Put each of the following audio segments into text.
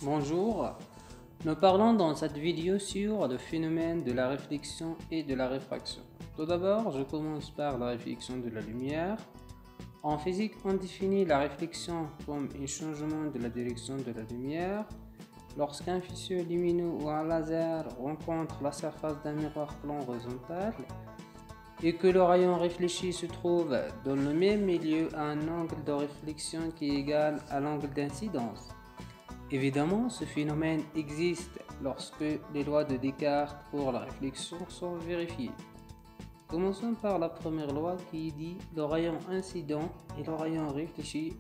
Bonjour, nous parlons dans cette vidéo sur le phénomène de la réflexion et de la réfraction. Tout d'abord, je commence par la réflexion de la lumière. En physique, on définit la réflexion comme un changement de la direction de la lumière. Lorsqu'un faisceau lumineux ou un laser rencontre la surface d'un miroir plan horizontal et que le rayon réfléchi se trouve dans le même milieu à un angle de réflexion qui est égal à l'angle d'incidence. Évidemment, ce phénomène existe lorsque les lois de Descartes pour la réflexion sont vérifiées. Commençons par la première loi qui dit le rayon incident et le rayon réfléchi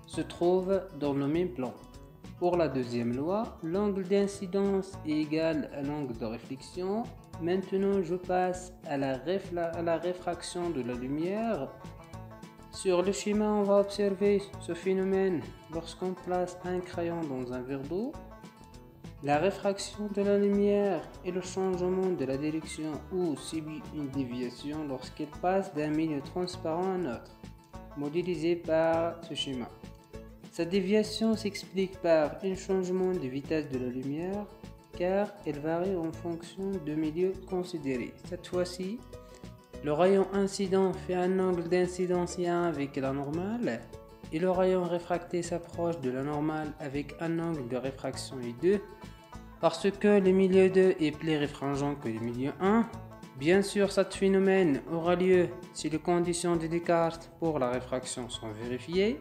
se trouvent dans le même plan. Pour la deuxième loi, l'angle d'incidence est égal à l'angle de réflexion. Maintenant, je passe à la réfraction de la lumière. Sur le schéma, on va observer ce phénomène lorsqu'on place un crayon dans un verre d'eau. La réfraction de la lumière est le changement de la direction ou subit une déviation lorsqu'elle passe d'un milieu transparent à un autre, modélisé par ce schéma. Cette déviation s'explique par un changement de vitesse de la lumière car elle varie en fonction du milieu considéré. Cette fois-ci, le rayon incident fait un angle d'incidence I1 avec la normale et le rayon réfracté s'approche de la normale avec un angle de réfraction I2 parce que le milieu 2 est plus réfringent que le milieu 1. Bien sûr, ce phénomène aura lieu si les conditions de Descartes pour la réfraction sont vérifiées.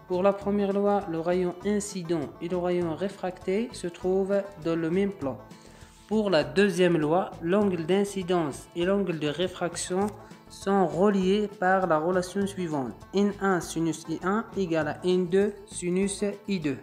Pour la première loi, le rayon incident et le rayon réfracté se trouvent dans le même plan. Pour la deuxième loi, l'angle d'incidence et l'angle de réfraction sont reliés par la relation suivante. N1 sinus I1 égale à N2 sinus I2.